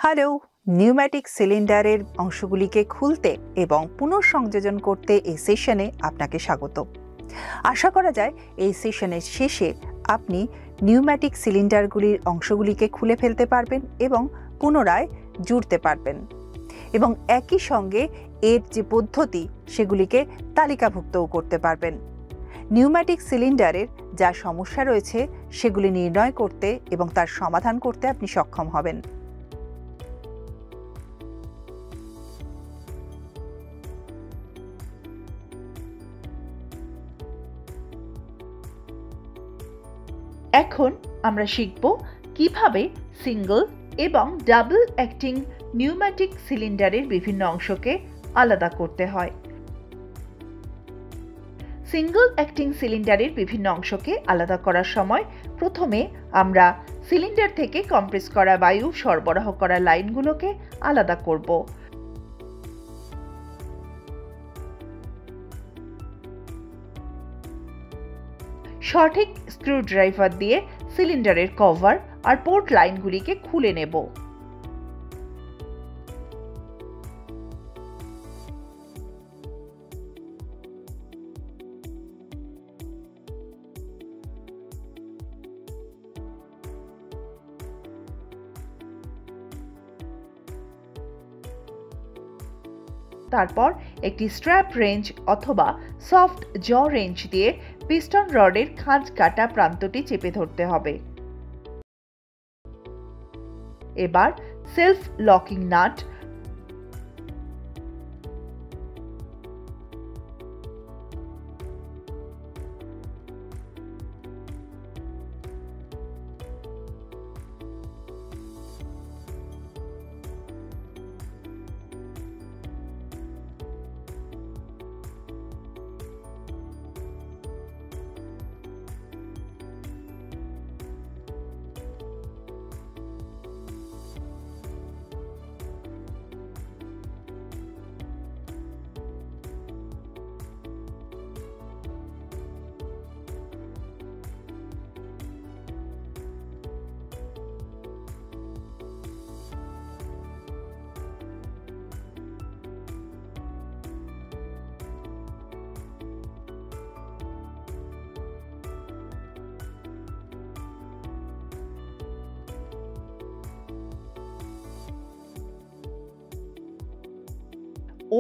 Hello, pneumatic সিলিন্ডারের অংশগুলিকে খুলতে এবং পুনঃসংযোজন করতে এই সেশনে আপনাকে স্বাগত। আশা করা যায় এই সেশনের শেষে আপনি নিউম্যাটিক সিলিন্ডারগুলির অংশগুলিকে খুলে ফেলতে পারবেন এবং পুনরায় জুড়তে পারবেন এবং একই সঙ্গে এর যে পদ্ধতি সেগুলিকে তালিকাভুক্তও করতে পারবেন। নিউম্যাটিক সিলিন্ডারের যা সমস্যা রয়েছে সেগুলি নির্ণয় করতে এবং তার সমাধান করতে আপনি সক্ষম হবেন। এখন আমরা শিখব কিভাবে সিঙ্গল এবং ডাবল অ্যাক্টিং নিউম্যাটিক সিলিন্ডারের বিভিন্ন অংশকে আলাদা করতে হয়। সিঙ্গল অ্যাক্টিং সিলিন্ডারের বিভিন্ন অংশকে আলাদা করার সময় প্রথমে আমরা সিলিন্ডার থেকে কম্প্রেস করা বায়ু সরবরাহ করা লাইনগুলোকে আলাদা করব। সঠিক স্ক্রুড্রাইভার দিয়ে সিলিন্ডারের কভার আর পোর্ট লাইনগুলিকে খুলে নেব। তারপর একটি স্ট্র্যাপ রেঞ্চ অথবা সফট জ রেঞ্চ দিয়ে পিস্টন রডের খাঁজ কাটা প্রান্তটি চেপে ধরতে হবে। এবার সেলফ লকিং নাট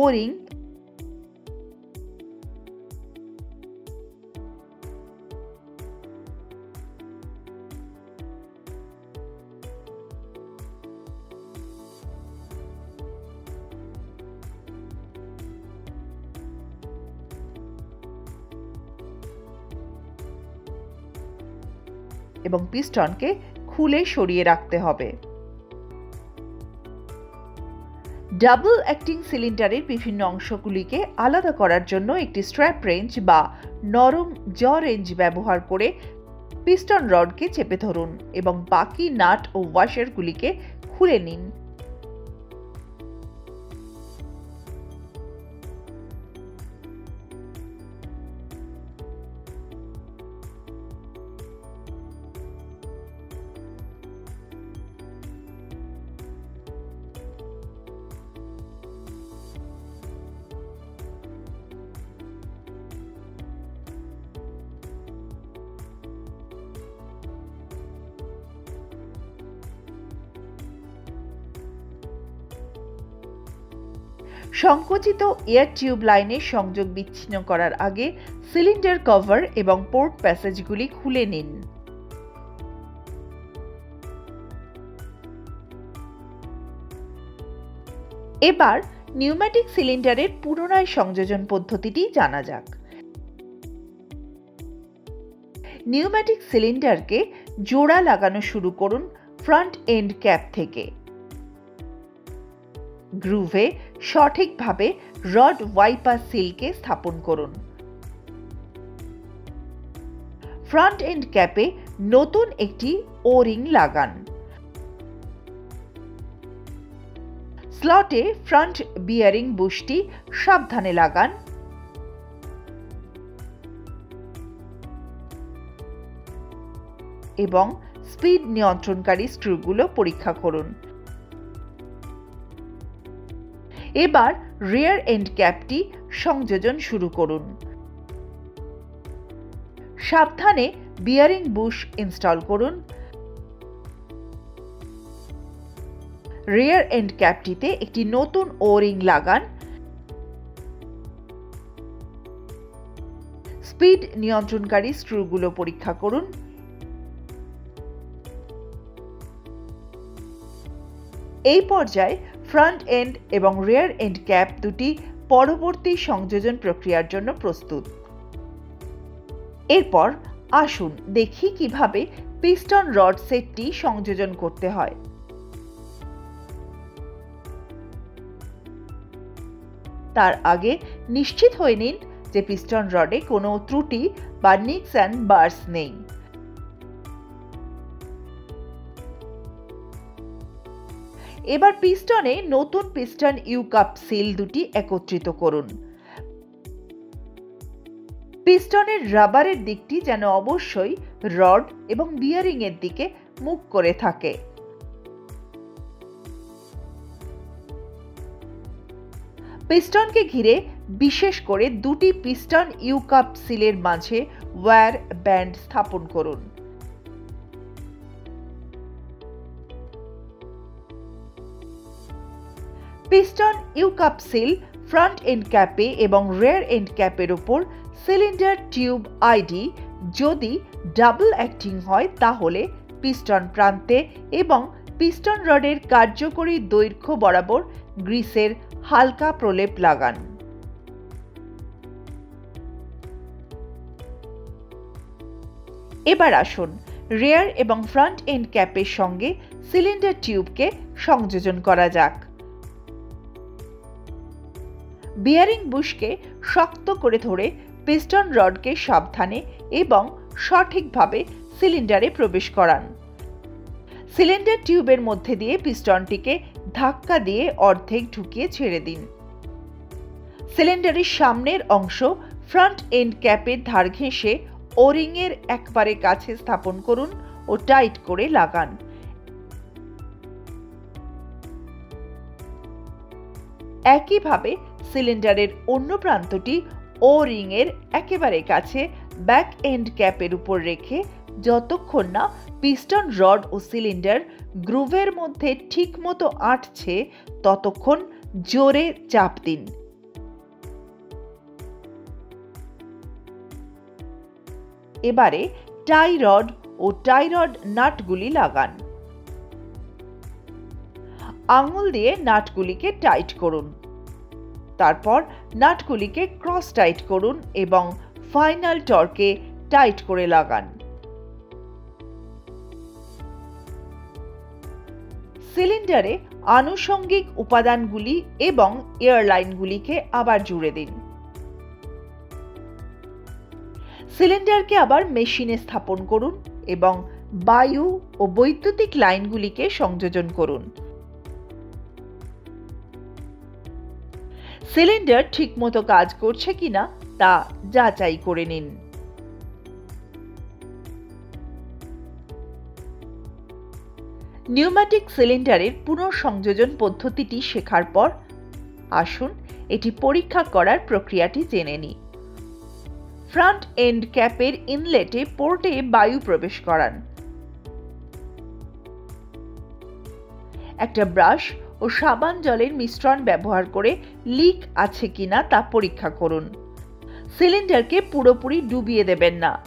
ওরিং এবং পিস্টনকে খুলে সরিয়ে রাখতে হবে। ডাবল অ্যাক্টিং সিলিন্ডারের বিভিন্ন অংশগুলিকে আলাদা করার জন্য একটি স্ট্র্যাপ রেঞ্চ বা নরম জ রেঞ্চ ব্যবহার করে পিস্টন রডকে চেপে ধরুন এবং বাকি নাট ও ওয়াশারগুলিকে খুলে নিন। সংকুচিত এয়ার টিউব লাইনের সংযোগ বিচ্ছিন্ন করার আগে সিলিন্ডার কভার এবং পোর্ট প্যাসেজগুলি খুলে নিন। এবার নিউম্যাটিক সিলিন্ডারের পুনরায় সংযোজন পদ্ধতিটি জানা যাক। নিউম্যাটিক সিলিন্ডারকে জোড়া লাগানো শুরু করুন ফ্রন্ট এন্ড ক্যাপ থেকে। গ্রুভে সঠিকভাবে রড ওয়াইপার সিলকে স্থাপন করুন। ফ্রন্ট এন্ড ক্যাপে নতুন একটি ওরিং লাগান। স্লটে ফ্রন্ট বিয়ারিং বুশটি সাবধানে লাগান এবং স্পিড নিয়ন্ত্রণকারী স্ক্রুগুলো পরীক্ষা করুন। এবার রিয়ার এন্ড ক্যাপটি সংযোজন শুরু করুন। সাবধানে বিয়ারিং বুশ ইনস্টল করুন। রিয়ার এন্ড ক্যাপটিতে একটি নতুন ও-রিং লাগান। স্পিড নিয়ন্ত্রণকারী স্ক্রুগুলো পরীক্ষা করুন। এই পর্যায়ে ফ্রন্ট এন্ড এবং রিয়ার এন্ড ক্যাপ দুটি পরবর্তী সংযোজন প্রক্রিয়ার জন্য প্রস্তুত। এরপর আসুন দেখি কিভাবে পিস্টন রড সেটটি সংযোজন করতে হয়। তার আগে নিশ্চিত হয়ে নিন যে পিস্টন রডে কোনো ত্রুটি বা নিক্স অ্যান্ড বার্স নেই। এবার পিস্টনে নতুন পিস্টন ইউ কাপ সিল দুটি একত্রিত করুন। পিস্টনের রাবারের দিকটি যেন অবশ্যই রড এবং বিয়ারিং এর দিকে মুখ করে থাকে। পিস্টনকে ঘিরে বিশেষ করে দুটি পিস্টন ইউ কাপ সিলের মাঝে ওয়্যার ব্যান্ড স্থাপন করুন। Piston U cup seal front end ক্যাপে এবং রিয়ার এন্ড ক্যাপের উপর সিলিন্ডার টিউব আইডি যদি ডাবল অ্যাক্টিং হয় তাহলে পিস্টন প্রান্তে এবং পিস্টন রডের কার্যকরী দৈর্ঘ্য বরাবর গ্রিসের হালকা প্রলেপ লাগান। এবার আসুন রিয়ার এবং ফ্রন্ট এন্ড ক্যাপের সঙ্গে সিলিন্ডার টিউবকে সংযোজন করা যাক। বিয়ারিং বুশকে শক্ত করে ধরে পিস্টন রডকে সাবধানে এবং সঠিকভাবে সিলিন্ডারে প্রবেশ করান। সিলিন্ডার টিউবের মধ্যে দিয়ে পিস্টনটিকে ধাক্কা দিয়ে অর্ধেক ঢুকিয়ে ছেড়ে দিন। সিলিন্ডারের সামনের অংশ ফ্রন্ট এন্ড ক্যাপের ধার ঘেঁষে ও-রিং এর একবারে কাছে স্থাপন করুন ও টাইট করে লাগান। একইভাবে সিলিন্ডারের অন্য প্রান্তটি ও-রিং এর একেবারে কাছে ব্যাক এন্ড ক্যাপের উপর রেখে যতক্ষণ না পিস্টন রড ও সিলিন্ডার গ্রুভের মধ্যে ঠিকমতো আটছে ততক্ষণ জোরে চাপ দিন। এবারে টাই রড ও টাই রড নাটগুলি লাগান। আঙুল দিয়ে নাটগুলিকে টাইট করুন। তারপর নাটগুলিকে ক্রস টাইট করুন এবং ফাইনাল টর্কে টাইট করে লাগান। সিলিন্ডারে আনুষঙ্গিক উপাদানগুলি এবং এয়ারলাইনগুলিকে আবার জুড়ে দিন। সিলিন্ডারকে আবার মেশিনে স্থাপন করুন এবং বায়ু ও বৈদ্যুতিক লাইনগুলিকে সংযোজন করুন। সিলিন্ডার ঠিকমতো কাজ করছে কিনা তা যাচাই করে নিন। নিউম্যাটিক সিলিন্ডারের পুনঃসংযোজন পদ্ধতিটি শেখার পর আসুন এটি পরীক্ষা করার প্রক্রিয়াটি জেনে নিই। ফ্রন্ট এন্ড ক্যাপের ইনলেটে পোর্টে বায়ু প্রবেশ করান। একটা ব্রাশ ও সাবান জলের মিশ্রণ ব্যবহার করে লিক আছে কিনা তা পরীক্ষা করুন। সিলিন্ডারকে পুরোপুরি ডুবিয়ে দেবেন না।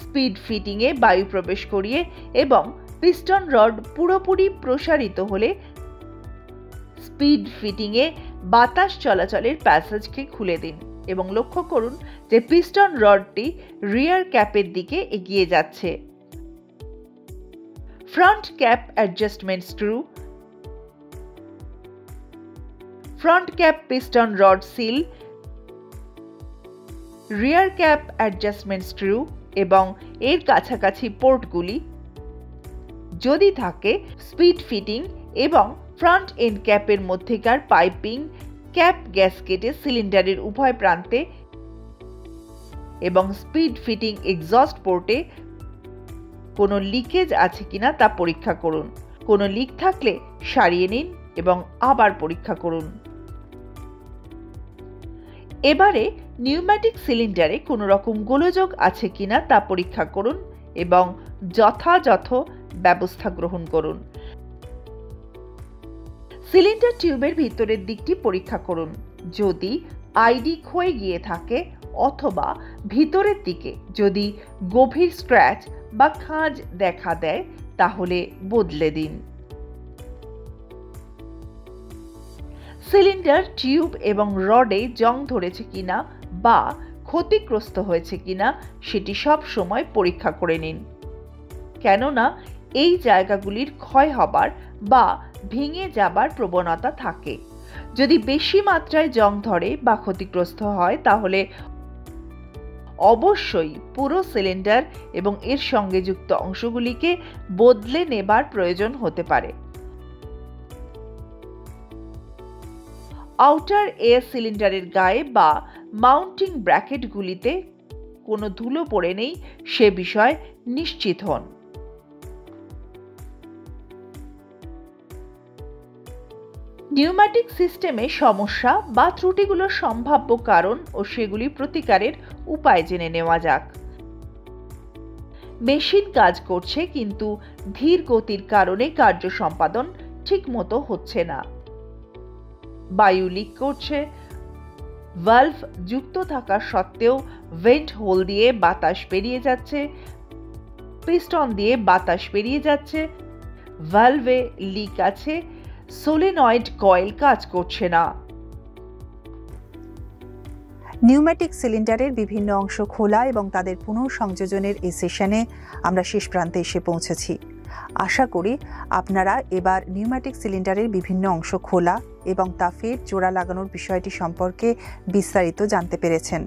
স্পিড ফিটিংয়ে বায়ু প্রবেশ করিয়ে এবং পিস্টন রড পুরোপুরি প্রসারিত হলে স্পিড ফিটিংয়ে বাতাস চলাচলের প্যাসেজকে খুলে দিন এবং লক্ষ্য করুন যে পিস্টন রডটি রিয়ার ক্যাপের দিকে এগিয়ে যাচ্ছে। Front cap adjustment screw, front cap piston rod seal, rear cap adjustment screw এবং এর কাছাকাছি পোর্টগুলি যদি থাকে, স্পিড ফিটিং এবং ফ্রন্ট এন্ড ক্যাপের মধ্যেকার পাইপিং, ক্যাপ গ্যাসকেটে সিলিন্ডারের উভয় প্রান্তে এবং স্পিড ফিটিং এক্সস্ট পোর্টে কোনো লিকেজ আছে কিনা তা পরীক্ষা করুন। কোনো লিক থাকলে সারিয়ে নিন এবং আবার পরীক্ষা করুন। এবারে নিউম্যাটিক সিলিন্ডারে কোনো রকম গোলযোগ আছে কিনা তা পরীক্ষা করুন এবং যথাযথ ব্যবস্থা গ্রহণ করুন। সিলিন্ডার টিউবের ভিতরের দিকটি পরীক্ষা করুন। যদি আইডি ক্ষয়ে গিয়ে থাকে অথবা ভিতরের দিকে যদি গভীর স্ক্র্যাচ বা খাঁজ দেখা দেয় তাহলে বদলে দিন। সিলিন্ডার টিউব এবং রডে জং ধরেছে কিনা বা ক্ষতিগ্রস্ত হয়েছে কিনা সেটি সব সময় পরীক্ষা করে নিন, কেননা এই জায়গাগুলির ক্ষয় হবার বা ভেঙে যাবার প্রবণতা থাকে। যদি বেশি মাত্রায় জং ধরে বা ক্ষতিগ্রস্ত হয় তাহলে অবশ্যই পুরো সিলিন্ডার এবং এর সঙ্গে যুক্ত অংশগুলিকে বদলে নেবার প্রয়োজন হতে পারে। আউটার এয়ার সিলিন্ডারের গায়ে বা মাউন্টিং ব্র্যাকেটগুলিতে কোনো ধুলো পড়ে নেই সে বিষয়ে নিশ্চিত হন। নিউম্যাটিক সিস্টেমে সমস্যা বা ত্রুটিগুলোর সম্ভাব্য কারণ ও সেগুলি প্রতিকারের উপায় জেনে নেওয়া যাক। মেশিন কাজ করছে কিন্তু ধীর গতির কারণে কার্য সম্পাদন ঠিকমতো হচ্ছে না, বায়ু লিক করছে, ভালভ যুক্ত থাকা সত্ত্বেও ভেন্ট হোল দিয়ে বাতাস বেরিয়ে যাচ্ছে, পিস্টন দিয়ে বাতাস বেরিয়ে যাচ্ছে, ভালভে লিক আছে, সোলেনয়েড কয়েল কাজ করছে না। নিউম্যাটিক সিলিন্ডারের বিভিন্ন অংশ খোলা এবং তাদের পুনঃসংযোজনের এই সেশনে আমরা শেষ প্রান্তে এসে পৌঁছেছি। আশা করি আপনারা এবার নিউম্যাটিক সিলিন্ডারের বিভিন্ন অংশ খোলা এবং তা ফের জোড়া লাগানোর বিষয়টি সম্পর্কে বিস্তারিত জানতে পেরেছেন।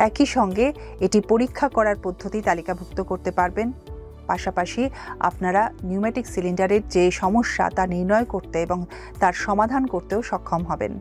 একই সঙ্গে এটি পরীক্ষা করার পদ্ধতি তালিকাভুক্ত করতে পারবেন। পাশাপাশি আপনারা নিউম্যাটিক সিলিন্ডারের যে সমস্যা তা নির্ণয় করতে এবং তার সমাধান করতেও সক্ষম হবেন।